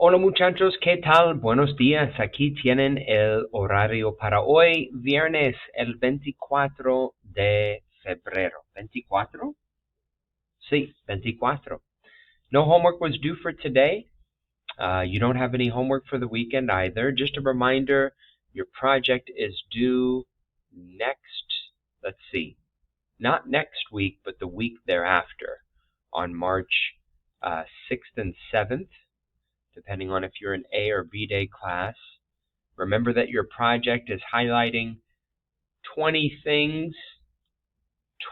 Hola muchachos, ¿qué tal? Buenos días. Aquí tienen el horario para hoy, viernes, el 24 de febrero. ¿24? Sí, 24. No homework was due for today. You don't have any homework for the weekend either. Just a reminder, your project is due next, let's see, not next week, but the week thereafter on March 6th and 7th. Depending on if you're an A or B day class. Remember that your project is highlighting 20 things,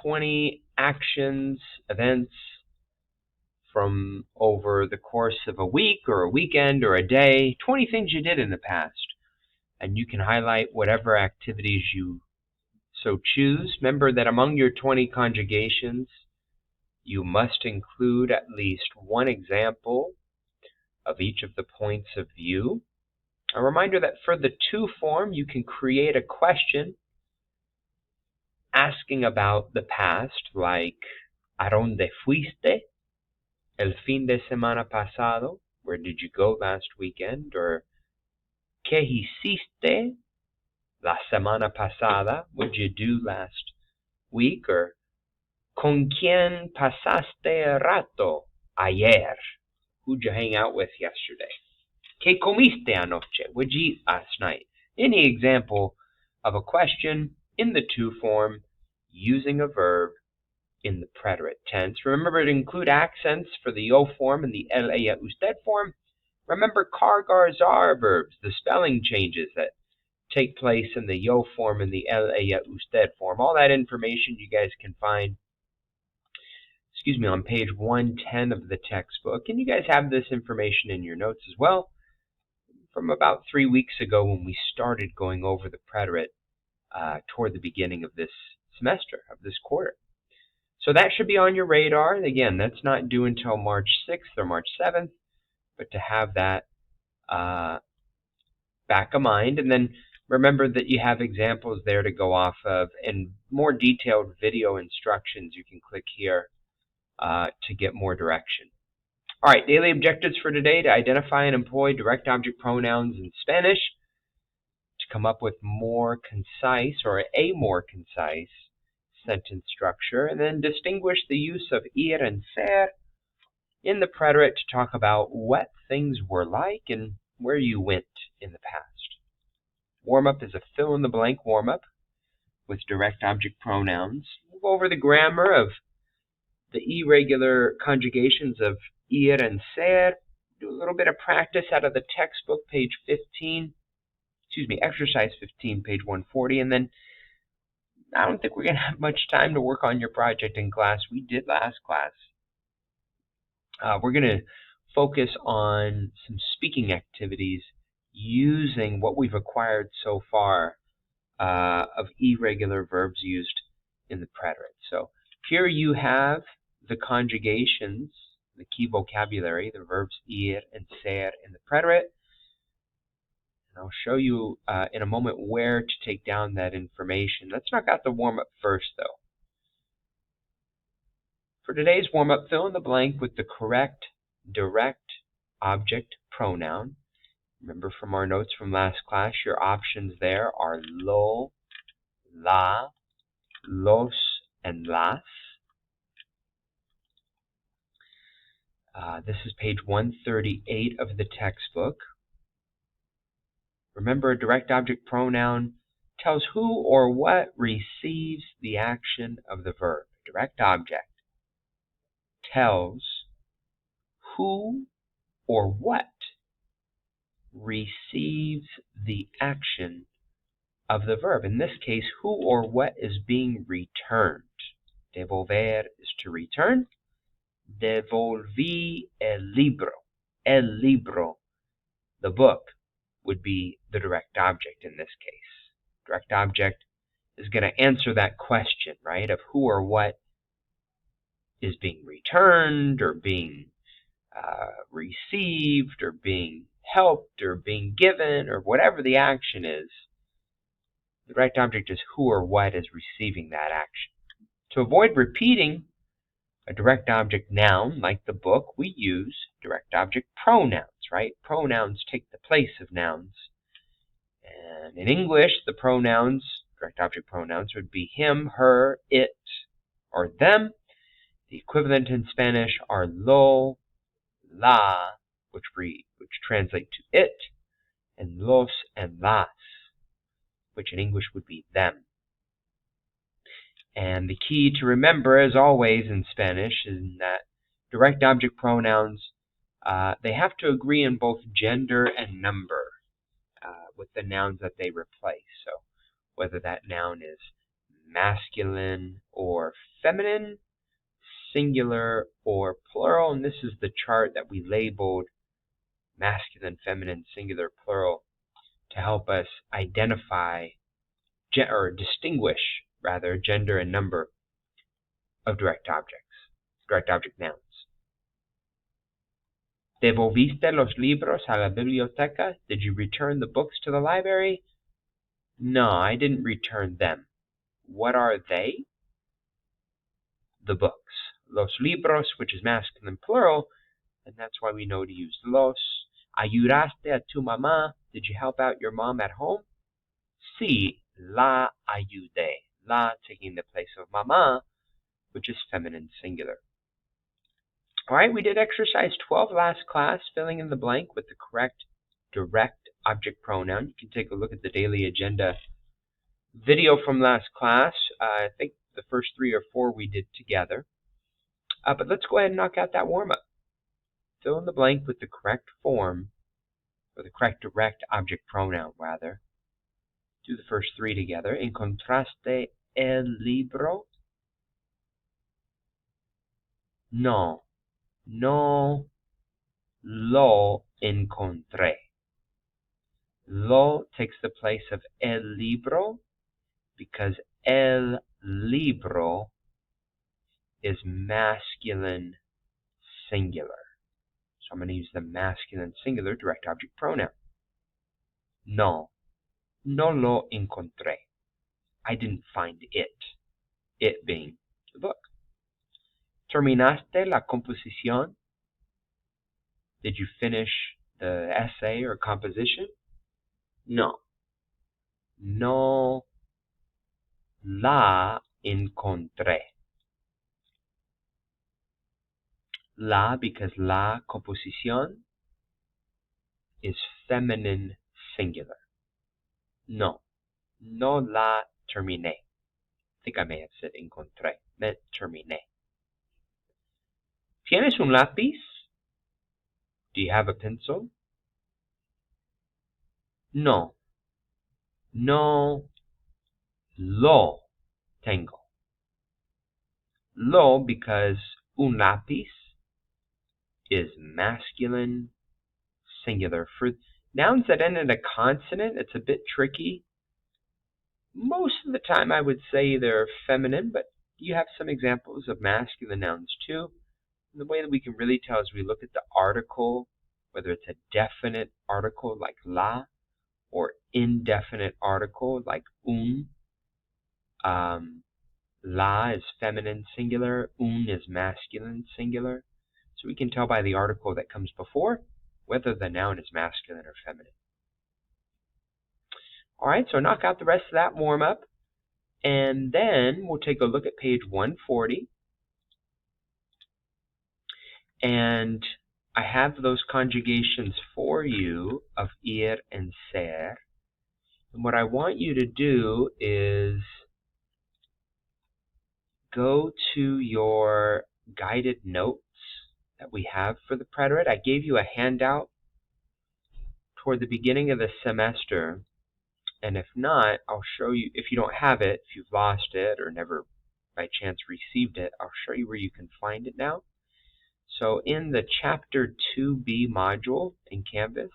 20 actions, events from over the course of a week or a weekend or a day, 20 things you did in the past. And you can highlight whatever activities you so choose. Remember that among your 20 conjugations, you must include at least one example of each of the points of view. A reminder that for the to form, you can create a question asking about the past, like, ¿A dónde fuiste el fin de semana pasado? Where did you go last weekend? Or, ¿Qué hiciste la semana pasada? What did you do last week? Or, ¿Con quién pasaste el rato ayer? Who'd you hang out with yesterday? ¿Qué comiste anoche? What'd you eat last night? Any example of a question in the to form using a verb in the preterite tense. Remember to include accents for the yo form and the el, ella, usted form. Remember car, gar, zar verbs, the spelling changes that take place in the yo form and the el, ella, usted form. All that information you guys can find on page 110 of the textbook. And you guys have this information in your notes as well from about 3 weeks ago when we started going over the preterite toward the beginning of this semester, of this quarter. So that should be on your radar. Again, that's not due until March 6th or March 7th, but to have that back of mind. And then remember that you have examples there to go off of and more detailed video instructions. You can click here to get more direction. All right, daily objectives for today: to identify and employ direct object pronouns in Spanish, to come up with more concise or a more concise sentence structure, and then distinguish the use of ir and ser in the preterite to talk about what things were like and where you went in the past. Warm-up is a fill-in-the-blank warm-up with direct object pronouns. We'll go over the grammar of the irregular conjugations of ir and ser, do a little bit of practice out of the textbook, exercise 15, page 140, and then I don't think we're going to have much time to work on your project in class. We did last class. We're going to focus on some speaking activities using what we've acquired so far of irregular verbs used in the preterite. So here you have the conjugations, the key vocabulary, the verbs ir and ser in the preterite. And I'll show you in a moment where to take down that information. Let's knock out the warm-up first, though. For today's warm-up, fill in the blank with the correct direct object pronoun. Remember from our notes from last class, your options there are lo, la, los, and las. This is page 138 of the textbook. Remember, a direct object pronoun tells who or what receives the action of the verb. Direct object tells who or what receives the action of the verb. In this case, who or what is being returned. Devolver is to return. Devolví el libro. El libro, the book, would be the direct object in this case. Direct object is going to answer that question, right, of who or what is being returned or being received or being helped or being given or whatever the action is. The direct object is who or what is receiving that action. To avoid repeating a direct object noun like the book, we use direct object pronouns, right? Pronouns take the place of nouns. And in English, the pronouns, direct object pronouns, would be him, her, it, or them. The equivalent in Spanish are lo, la, which translate to it, and los and las, which in English would be them. And the key to remember, as always in Spanish, is that direct object pronouns, they have to agree in both gender and number with the nouns that they replace. So whether that noun is masculine or feminine, singular or plural, and this is the chart that we labeled masculine, feminine, singular, plural to help us identify or distinguish rather gender and number of direct object nouns. ¿Devolviste los libros a la biblioteca? Did you return the books to the library? No, I didn't return them. What are they? The books. Los libros, which is masculine plural, and that's why we know to use los. ¿Ayudaste a tu mamá? Did you help out your mom at home? Sí, la ayudé. La taking the place of mamá, which is feminine singular. All right, we did exercise 12 last class, filling in the blank with the correct direct object pronoun. You can take a look at the daily agenda video from last class. I think the first 3 or 4 we did together. But let's go ahead and knock out that warm-up. Fill in the blank with the correct form, or the correct direct object pronoun, rather. Do the first 3 together. ¿Encontraste el libro? No. No lo encontré. Lo takes the place of el libro because el libro is masculine singular. So I'm going to use the masculine singular direct object pronoun. No. No lo encontré. I didn't find it. It being the book. ¿Terminaste la composición? Did you finish the essay or composition? No. No la encontré. La, because la composición is feminine singular. No. No la terminé. I think I may have said encontré. Meant terminé. ¿Tienes un lápiz? Do you have a pencil? No. No lo tengo. Lo because un lápiz is masculine singular. For nouns that end in a consonant, it's a bit tricky. Most of the time I would say they're feminine, but you have some examples of masculine nouns too. And the way that we can really tell is we look at the article, whether it's a definite article like la, or indefinite article like La is feminine singular, is masculine singular. So we can tell by the article that comes before whether the noun is masculine or feminine. All right, so knock out the rest of that warm-up, and then we'll take a look at page 140. And I have those conjugations for you of ir and ser. And what I want you to do is go to your guided notes that we have for the preterite. I gave you a handout toward the beginning of the semester. And if not, I'll show you, if you don't have it, if you've lost it or never by chance received it, I'll show you where you can find it now. So in the Chapter 2B module in Canvas,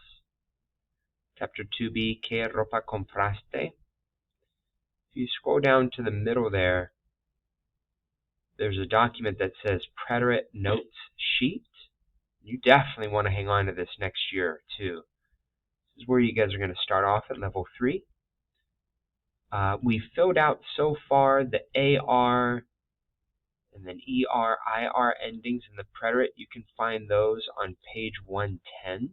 Chapter 2B, ¿Qué ropa compraste? If you scroll down to the middle there, there's a document that says Preterite Notes Sheet. You definitely want to hang on to this next year too. This is where you guys are going to start off at level 3. We filled out so far the AR and then ER, IR endings in the preterite. You can find those on page 110.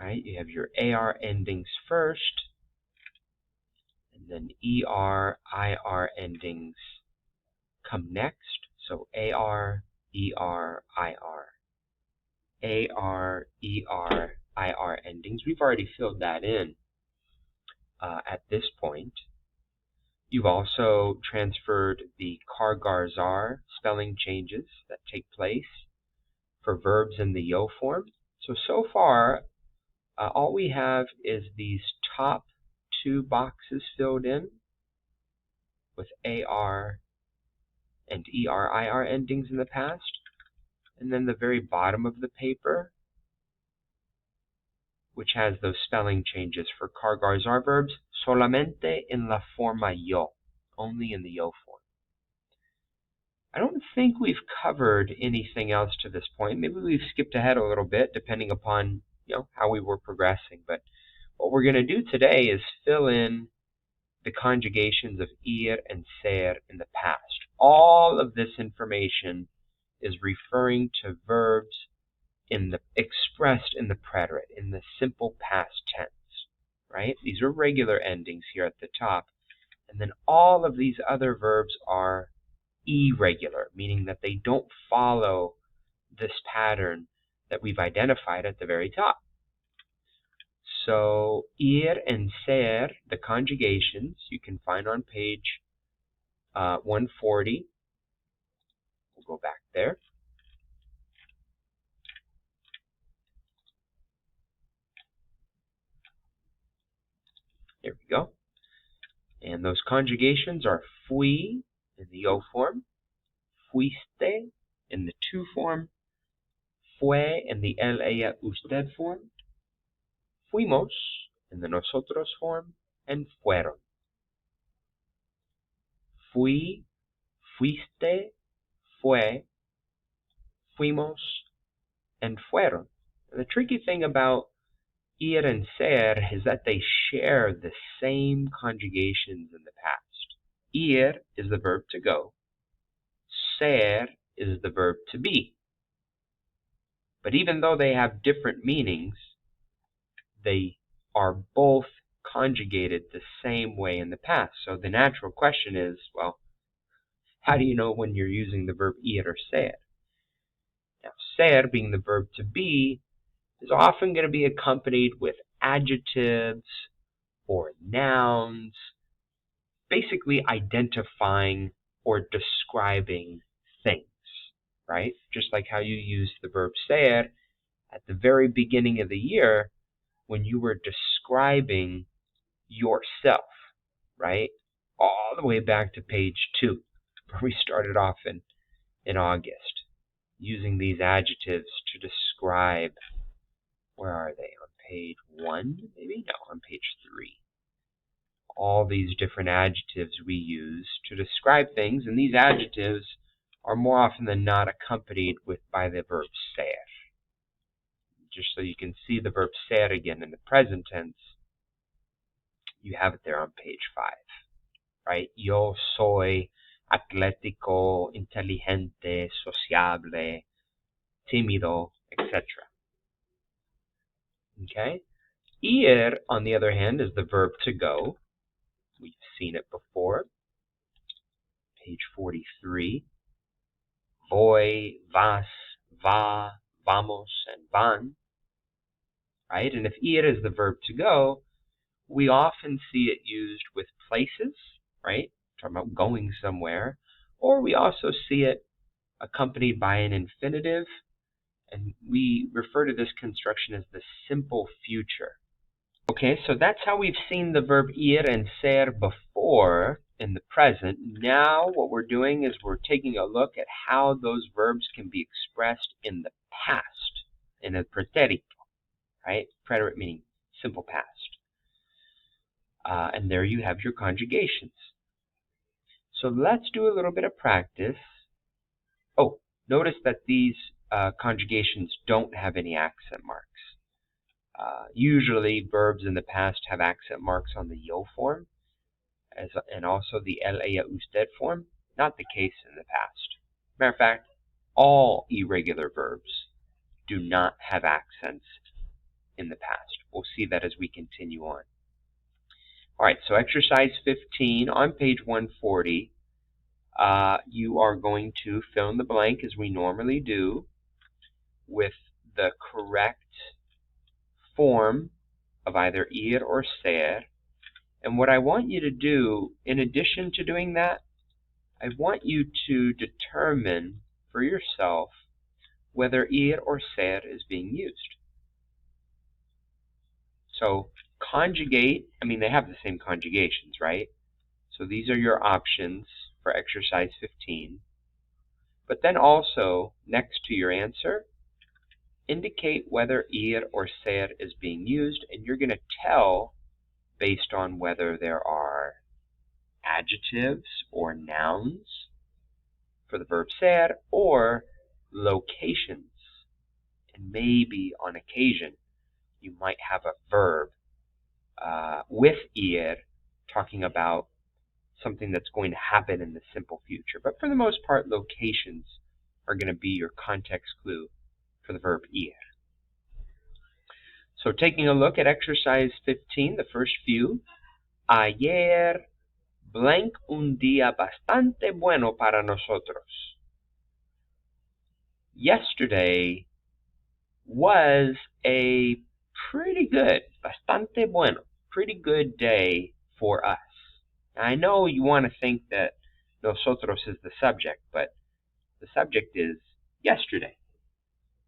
right? You have your AR endings first, and then ER, IR endings come next. So AR, ER, IR. AR, ER, IR endings. We've already filled that in at this point. You've also transferred the Kar-Gar-Zar spelling changes that take place for verbs in the yo form. So far, all we have is these top two boxes filled in with AR and ER, IR endings in the past. And then the very bottom of the paper, which has those spelling changes for Kar-Gar-Zar verbs, solamente en la forma yo, only in the yo form. I don't think we've covered anything else to this point. Maybe we've skipped ahead a little bit, depending upon how we were progressing. But what we're going to do today is fill in the conjugations of ir and ser in the past. All of this information is referring to verbs expressed in the preterite, in the simple past tense, right? These are regular endings here at the top. And then all of these other verbs are irregular, meaning that they don't follow this pattern that we've identified at the very top. So ir and ser, the conjugations, you can find on page 140. We'll go back there. There we go. And those conjugations are fui in the yo form, fuiste in the tu form, fue in the él, ella, usted form, fuimos in the nosotros form, and fueron. Fui, fuiste, fue, fuimos, and fueron. And the tricky thing about ir and ser is that they share the same conjugations in the past. Ir is the verb to go. Ser is the verb to be. But even though they have different meanings, they are both conjugated the same way in the past. So the natural question is, well, how do you know when you're using the verb ir or ser? Now, ser, being the verb to be, is often going to be accompanied with adjectives or nouns, basically identifying or describing things, right? Just like how you used the verb ser at the very beginning of the year when you were describing yourself, right? All the way back to page 2, where we started off in August, using these adjectives to describe. Where are they? On page 1, maybe? No, on page 3. All these different adjectives we use to describe things, and these adjectives are more often than not accompanied by the verb ser. Just so you can see the verb ser again in the present tense, you have it there on page 5, right? Yo soy atlético, inteligente, sociable, tímido, etc. Okay? Ir, on the other hand, is the verb to go. We've seen it before. Page 43. Voy, vas, va, vamos, and van. Right? And if ir is the verb to go, we often see it used with places, right? Talking about going somewhere. Or we also see it accompanied by an infinitive. And we refer to this construction as the simple future. Okay, so that's how we've seen the verb ir and ser before in the present. Now what we're doing is we're taking a look at how those verbs can be expressed in the past, in a pretérito, right? Preterite meaning simple past. And there you have your conjugations. So let's do a little bit of practice. Oh, notice that these conjugations don't have any accent marks. Usually verbs in the past have accent marks on the yo form and also the él, ella, usted form. Not the case in the past. Matter of fact, all irregular verbs do not have accents in the past. We'll see that as we continue on. All right, so exercise 15 on page 140. You are going to fill in the blank as we normally do with the correct form of either ir or ser. And what I want you to do, in addition to doing that, I want you to determine for yourself whether ir or ser is being used. So conjugate, I mean, they have the same conjugations, right? So these are your options for exercise 15. But then also, next to your answer, indicate whether ir or ser is being used, and you're going to tell based on whether there are adjectives or nouns for the verb ser, or locations. And maybe on occasion, you might have a verb with ir talking about something that's going to happen in the simple future. But for the most part, locations are going to be your context clue for the verb ir. So taking a look at exercise 15, the first few. Ayer blank un día bastante bueno para nosotros. Yesterday was a pretty good, bastante bueno, pretty good day for us. Now, I know you want to think that nosotros is the subject, but the subject is yesterday,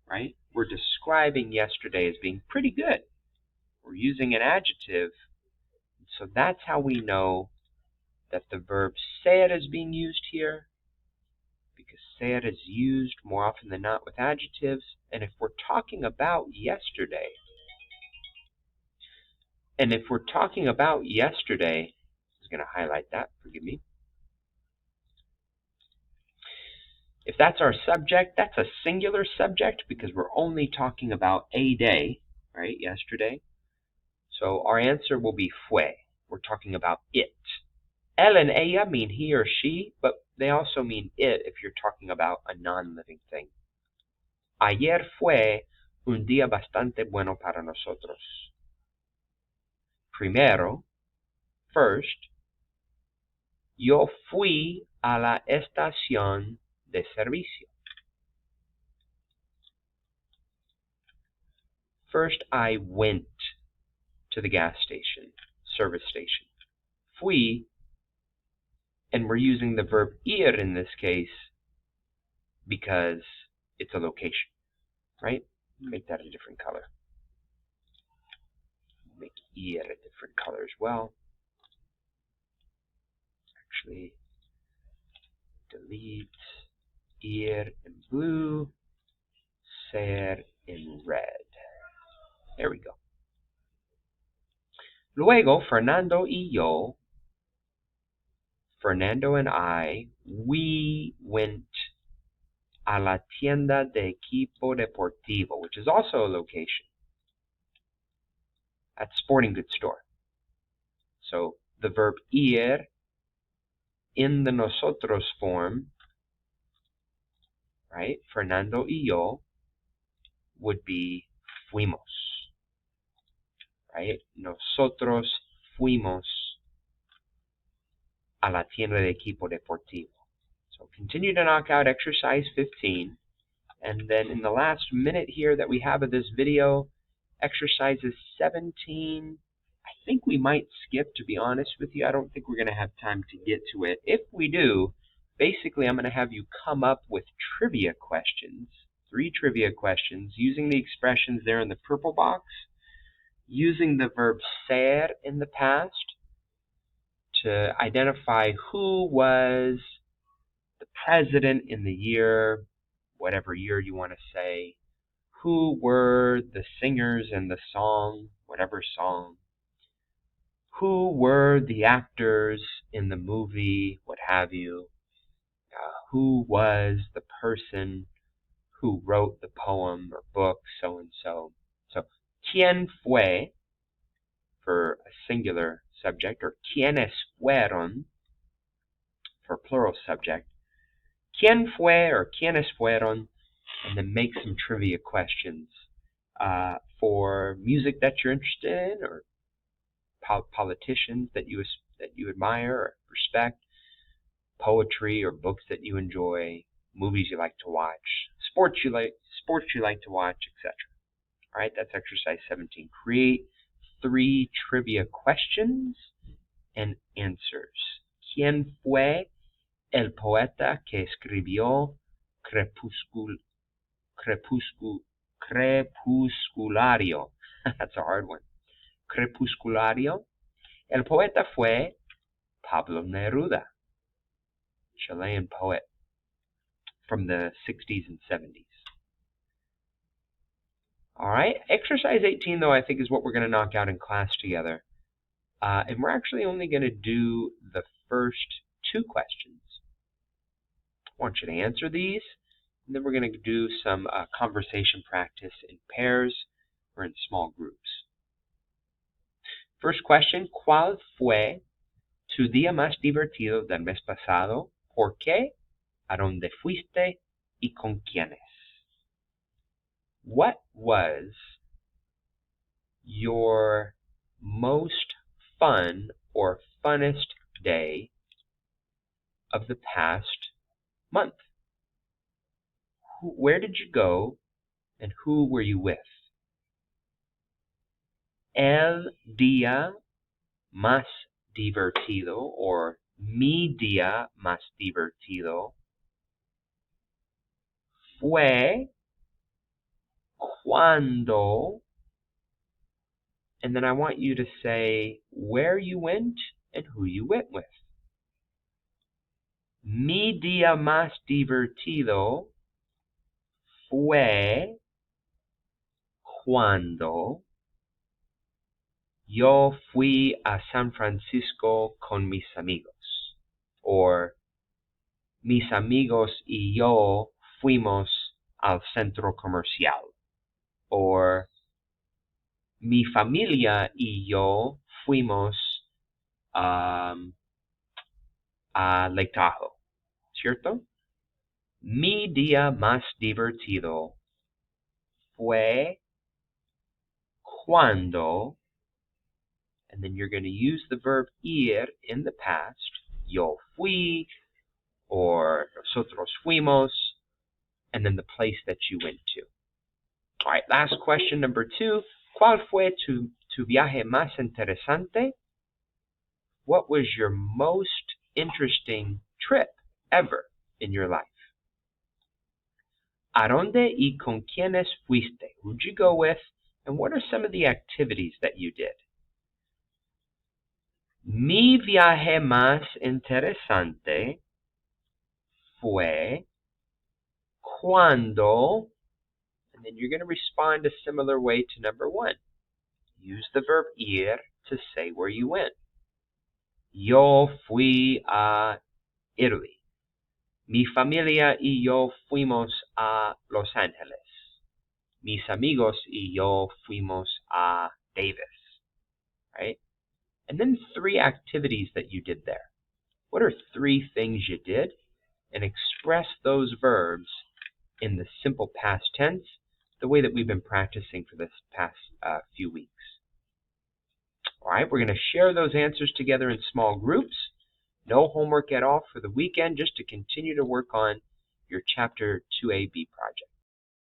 right? We're describing yesterday as being pretty good. We're using an adjective, so that's how we know that the verb ser is being used here, because ser is used more often than not with adjectives. And if we're talking about yesterday, I was going to highlight that, forgive me. If that's our subject, that's a singular subject because we're only talking about a day, right, yesterday. So our answer will be fue. We're talking about it. Él and ella mean he or she, but they also mean it if you're talking about a non-living thing. Ayer fue un día bastante bueno para nosotros. Primero, first, yo fui a la estación de servicio. First, I went to the gas station, service station. Fui, and we're using the verb ir in this case because it's a location, right? Make that a different color. Make ir a different color as well. Actually, delete ir in blue, ser in red. There we go. Luego, Fernando and I, we went a la tienda de equipo deportivo, which is also a location. At sporting goods store. So the verb ir in the nosotros form, right? Fernando y yo would be fuimos, right? Nosotros fuimos a la tienda de equipo deportivo. So continue to knock out exercise 15. And then in the last minute here that we have of this video, exercises 17, I think we might skip, to be honest with you. I don't think we're going to have time to get to it. If we do, basically I'm going to have you come up with trivia questions, 3 trivia questions, using the expressions there in the purple box, using the verb ser in the past to identify who was the president in the year, whatever year you want to say, who were the singers in the song, whatever song, who were the actors in the movie, what have you, who was the person who wrote the poem or book, so-and-so. So, ¿quién fue for a singular subject, or ¿quiénes fueron for plural subject? ¿Quién fue or quiénes fueron? And then make some trivia questions for music that you're interested in, or politicians that you admire or respect, poetry or books that you enjoy, movies you like to watch, sports you like to watch, etc. All right, that's exercise 17. Create 3 trivia questions and answers. ¿Quién fue el poeta que escribió Crepusculario? That's a hard one. Crepusculario. El poeta fue Pablo Neruda, Chilean poet from the 60s and 70s. All right, exercise 18, though, I think is what we're going to knock out in class together. And we're actually only going to do the first 2 questions. I want you to answer these, and then we're going to do some conversation practice in pairs or in small groups. First question, ¿cuál fue tu día más divertido del mes pasado? ¿Por qué? ¿A dónde fuiste? ¿Y con quiénes? What was your most fun or funnest day of the past month? Where did you go and who were you with? El día más divertido, or mi día más divertido, fue cuando, and then I want you to say where you went and who you went with. Mi día más divertido fue cuando yo fui a San Francisco con mis amigos. Or mis amigos y yo fuimos al centro comercial. Or mi familia y yo fuimos a Lake Tahoe. ¿Cierto? Mi día más divertido fue cuando, and then you're going to use the verb ir in the past. Yo fui, or nosotros fuimos, and then the place that you went to. All right, last question, number 2. ¿Cuál fue tu viaje más interesante? What was your most interesting trip ever in your life? ¿A dónde y con quiénes fuiste? Who'd you go with? And what are some of the activities that you did? Mi viaje más interesante fue cuando, and then you're going to respond a similar way to number 1. Use the verb ir to say where you went. Yo fui a Italy. Mi familia y yo fuimos a Los Ángeles. Mis amigos y yo fuimos a Davis. Right? And then 3 activities that you did there. What are 3 things you did? And express those verbs in the simple past tense, the way that we've been practicing for this past few weeks. All right, we're going to share those answers together in small groups. No homework at all for the weekend, just to continue to work on your Chapter 2AB project.